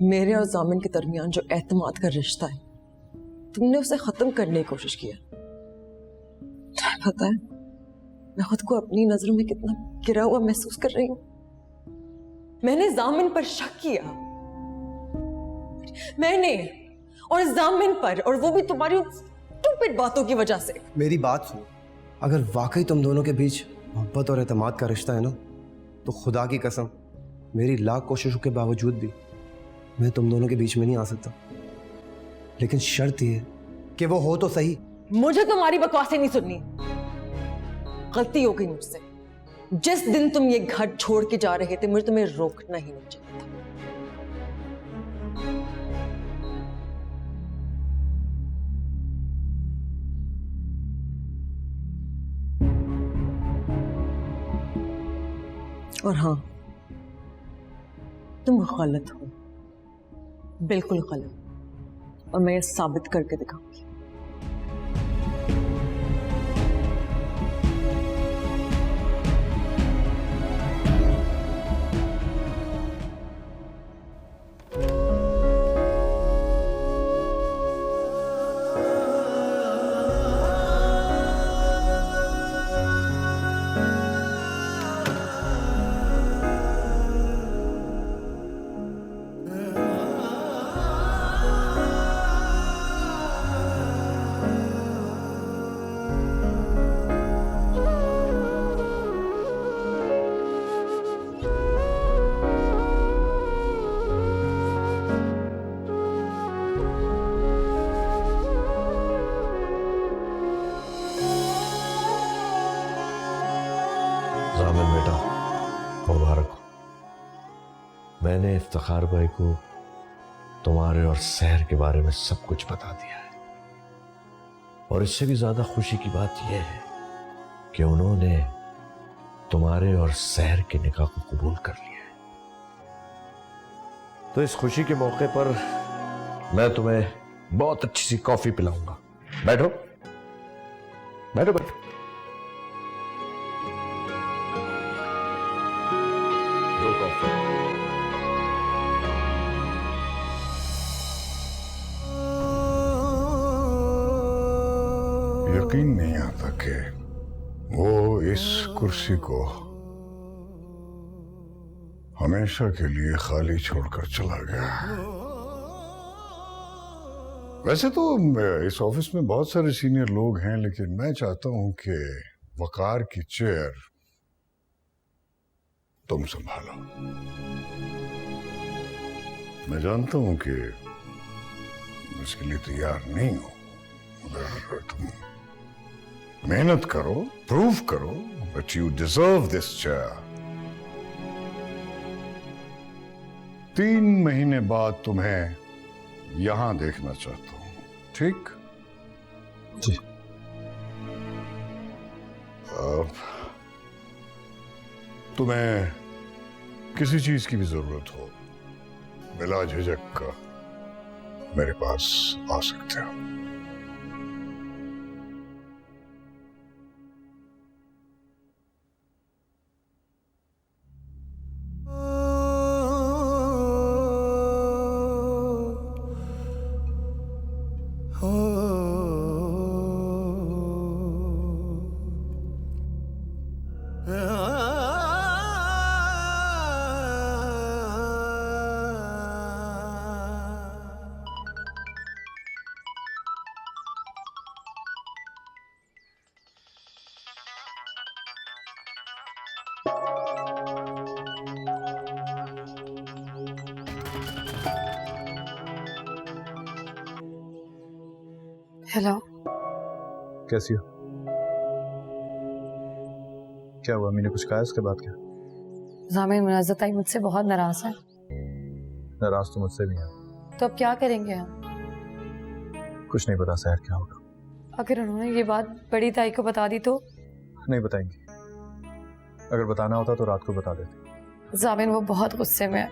मेरे और जामिन के दरमियान जो एतमाद का रिश्ता है, तुमने उसे खत्म करने की कोशिश किया। पता है मैं खुद को अपनी नजरों में कितना गिरा हुआ महसूस कर रही हूं। मैंने जामिन पर शक किया, मैंने, और जामिन पर, और वो भी तुम्हारी स्टूपिड बातों की वजह से। मेरी बात सुनो, अगर वाकई तुम दोनों के बीच मोहब्बत और एतमाद का रिश्ता है ना, तो खुदा की कसम मेरी लाख कोशिशों के बावजूद भी मैं तुम दोनों के बीच में नहीं आ सकता। लेकिन शर्त यह है कि वो हो तो सही। मुझे तुम्हारी बकवासें नहीं सुननी। गलती हो गई मुझसे। जिस दिन तुम ये घर छोड़ के जा रहे थे, मुझे तुम्हें रोकना ही नहीं चाहिए था। और हाँ, तुम गलत हो, बिल्कुल गलत, और मैं ये साबित करके दिखाऊंगी। जामिन बेटा, मुबारक हो। मैंने इफ्तिखार भाई को तुम्हारे और सहर के बारे में सब कुछ बता दिया है, और इससे भी ज्यादा खुशी की बात यह है कि उन्होंने तुम्हारे और सहर के निकाह को कबूल कर लिया है। तो इस खुशी के मौके पर मैं तुम्हें बहुत अच्छी सी कॉफी पिलाऊंगा। बैठो बैठो बैठो। दो कॉफी। यकीन नहीं आता कि वो इस कुर्सी को हमेशा के लिए खाली छोड़कर चला गया। वैसे तो इस ऑफिस में बहुत सारे सीनियर लोग हैं, लेकिन मैं चाहता हूं कि वकार की चेयर तुम संभालो। मैं जानता हूं कि इसके लिए तैयार नहीं हो, मगर तुम मेहनत करो, प्रूव करो that you deserve this chair। 3 महीने बाद तुम्हें यहां देखना चाहता हूं, ठीक? जी। अब तुम्हें किसी चीज की भी जरूरत हो, बिला झिझक मेरे पास आ सकते हो। हेलो, कैसी हो? क्या हुआ? मैंने कुछ कहा इसके बाद? क्या जामिन मुनाज़्ज़त आई मुझसे बहुत नाराज है। नाराज तो मुझसे भी है। तो अब क्या करेंगे हम? कुछ नहीं पता सहर क्या होगा। अगर उन्होंने ये बात बड़ी ताई को बता दी तो? नहीं बताएंगी। अगर बताना होता तो रात को बता देते। जामिन वो बहुत गुस्से में है।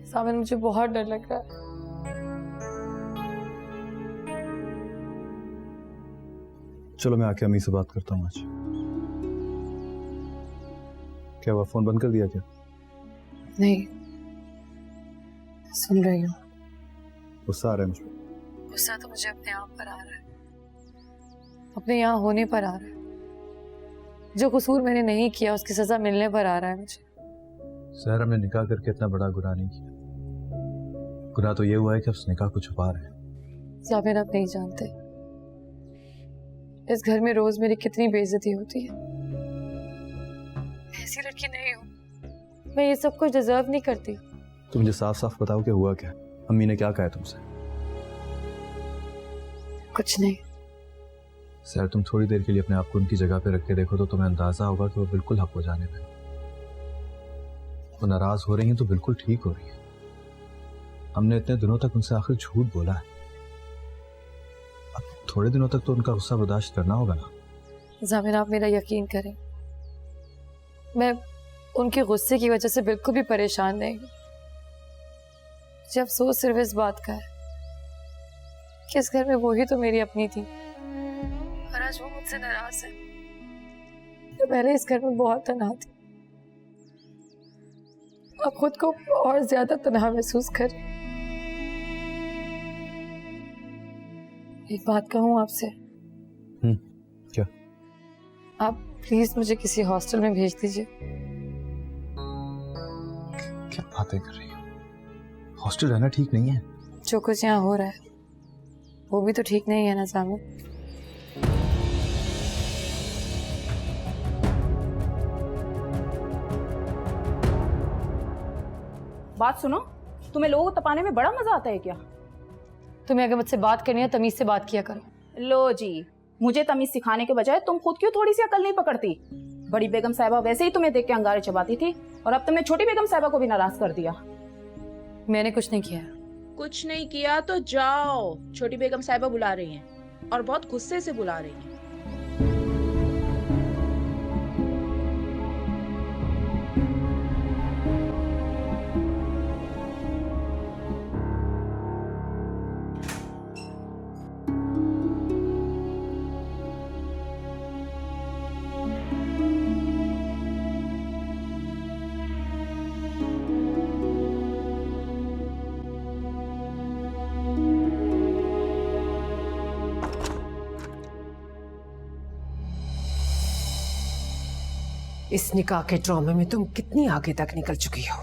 जामिन मुझे बहुत डर लग रहा है। चलो मैं आके अम्मी से बात करता हूँ आज। क्या हुआ, फोन बंद कर दिया क्या? नहीं, सुन रही हूँ। गुस्सा आ रहा है मुझ पर। गुस्सा तो मुझे अपने आप पर आ रहा है, अपने यहाँ होने पर आ रहा है। जो कसूर मैंने नहीं किया उसकी सजा मिलने पर आ रहा है मुझे। सहर, हमने निकाह करके इतना बड़ा गुनाह नहीं किया। गुनाह तो ये हुआ है कि उस निकाह को छुपा रहे हैं। जावेद, आप नहीं जानते इस घर में रोज मेरी कितनी बेइज्जती होती है। ऐसी लड़की नहीं हूँ मैं, ये सब कुछ डिजर्व नहीं करती। तो मुझे साफ साफ बताओ कि हुआ क्या? अम्मी ने क्या कहा है तुमसे? कुछ नहीं। सर, तुम थोड़ी देर के लिए अपने आप को उनकी जगह पे रख के देखो तो तुम्हें अंदाजा होगा कि वो बिल्कुल हक हो जाने में। वो नाराज हो रही हैं तो बिल्कुल ठीक हो रही है। हमने इतने दिनों तक उनसे आखिर झूठ बोला है, अब थोड़े दिनों तक तो उनका गुस्सा बर्दाश्त करना होगा ना। जामिर, आप मेरा यकीन करें, मैं उनके गुस्से की वजह से बिल्कुल भी परेशान नहीं हूँ। मुझे अफसोस सिर्फ इस बात का है कि इस घर में वही तो मेरी अपनी थी और आज वो मुझसे नाराज है। मैं पहले इस घर में बहुत तन्हा थी, अब खुद को और ज्यादा तन्हा महसूस कर। एक बात कहूँ आपसे? क्या? आप प्लीज मुझे किसी हॉस्टल में भेज दीजिए। क्या बातें कर रही हो? हॉस्टल रहना ठीक नहीं है। जो कुछ यहाँ हो रहा है वो भी तो ठीक नहीं है ना जामिर। बात सुनो, तुम्हें लोगों को तपाने में बड़ा मजा आता है क्या? तुम्हें अगर मुझसे बात करनी है तमीज से बात किया करो। लो जी, मुझे तमीज सिखाने के बजाय तुम खुद क्यों थोड़ी सी अकल नहीं पकड़ती? बड़ी बेगम साहिबा वैसे ही तुम्हें देख के अंगारे चबाती थी और अब तुमने छोटी बेगम साहिबा को भी नाराज कर दिया। मैंने कुछ नहीं किया। कुछ नहीं किया तो जाओ, छोटी बेगम साहिबा बुला रही हैं और बहुत गुस्से से बुला रही हैं। इस निकाह के ड्रामे में तुम कितनी आगे तक निकल चुकी हो?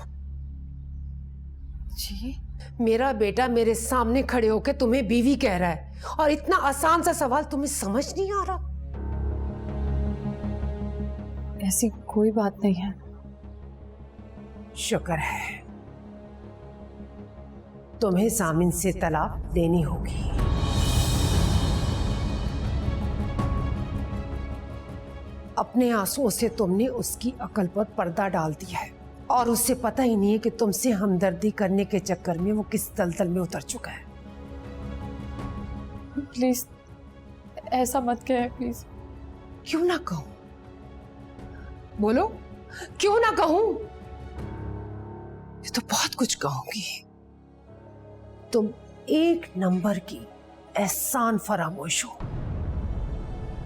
जी? मेरा बेटा मेरे सामने खड़े होकर तुम्हें बीवी कह रहा है और इतना आसान सा सवाल तुम्हें समझ नहीं आ रहा? ऐसी कोई बात नहीं है। शुक्र है, तुम्हें जामिन से तलाक लेनी होगी। अपने आंसुओं से तुमने उसकी अकल पर पर्दा डाल दिया है और उसे पता ही नहीं है कि तुमसे हमदर्दी करने के चक्कर में वो किस दलदल में उतर चुका है। प्लीज ऐसा मत कहें, प्लीज। क्यों ना कहूं? बोलो, क्यों ना कहूं? ये तो बहुत कुछ कहूंगी। तुम एक नंबर की एहसान फरामोश हो।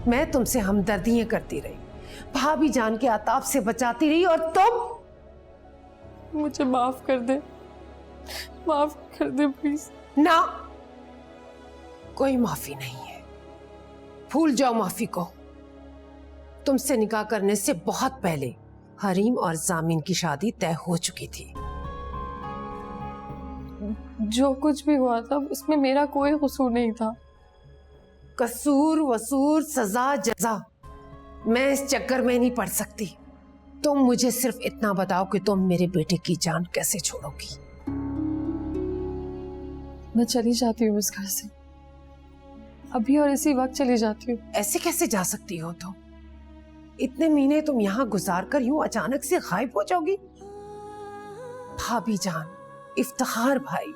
मैं तुमसे हमदर्दियां करती रही, भाभी जान के आताप से बचाती रही और तुम मुझे माफ कर दे, माफ कर दे प्लीज। ना, कोई माफी नहीं है। भूल जाओ माफी को। तुमसे निकाह करने से बहुत पहले हरीम और जामिन की शादी तय हो चुकी थी। जो कुछ भी हुआ था उसमें मेरा कोई कसूर नहीं था। कसूर वसूर सजा जजा मैं इस चक्कर में नहीं पड़ सकती। तुम मुझे सिर्फ इतना बताओ कि तुम मेरे बेटे की जान कैसे छोड़ोगी? मैं चली जाती हूँ इस घर से, अभी और इसी वक्त चली जाती हूँ। ऐसे कैसे जा सकती हो तुम? इतने महीने तुम यहाँ गुजार कर यूं अचानक से गायब हो जाओगी? भाभी जान, इफ्तिखार भाई,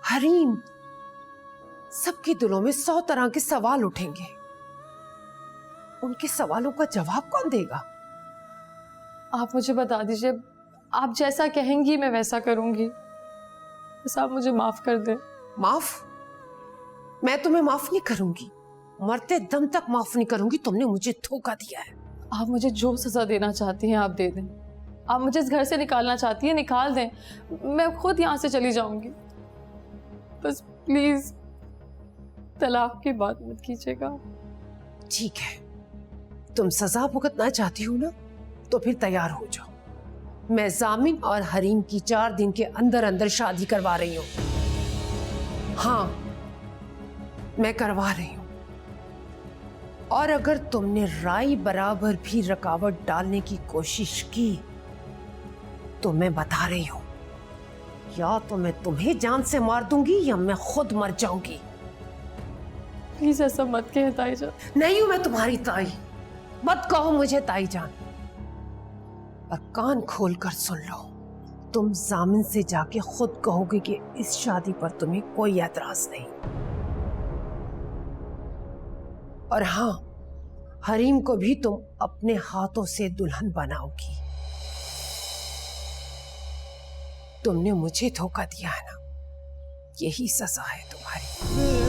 हरीम, सबके दिलों में 100 तरह के सवाल उठेंगे। उनके सवालों का जवाब कौन देगा? आप मुझे बता दीजिए, आप जैसा कहेंगी मैं वैसा करूंगी। बस आप मुझे माफ कर दें। माफ? मैं तुम्हें माफ नहीं करूंगी, मरते दम तक माफ नहीं करूंगी। तुमने मुझे धोखा दिया है। आप मुझे जो सजा देना चाहती हैं आप दे दें, आप मुझे इस घर से निकालना चाहती है, निकाल दें, मैं खुद यहाँ से चली जाऊंगी। बस प्लीज तलाक की बात मत कीजिएगा। ठीक है, तुम सजा भुगतना चाहती हो ना, तो फिर तैयार हो जाओ। मैं जामिन और हरीम की 4 दिन के अंदर अंदर शादी करवा रही हूँ। हाँ, मैं करवा रही हूँ। और अगर तुमने राय बराबर भी रुकावट डालने की कोशिश की तो मैं बता रही हूँ, या तो मैं तुम्हें जान से मार दूंगी या मैं खुद मर जाऊंगी। प्लीज ऐसा मत कहे ताई जान। नहीं हूं मैं तुम्हारी ताई, मत कहो मुझे ताई जान। और कान खोल कर सुन लो, तुम जामिन से जाके खुद कहोगे कि इस शादी पर तुम्हें कोई एतराज नहीं। और हाँ, हरीम को भी तुम अपने हाथों से दुल्हन बनाओगी। तुमने मुझे धोखा दिया है ना, यही सजा है तुम्हारी।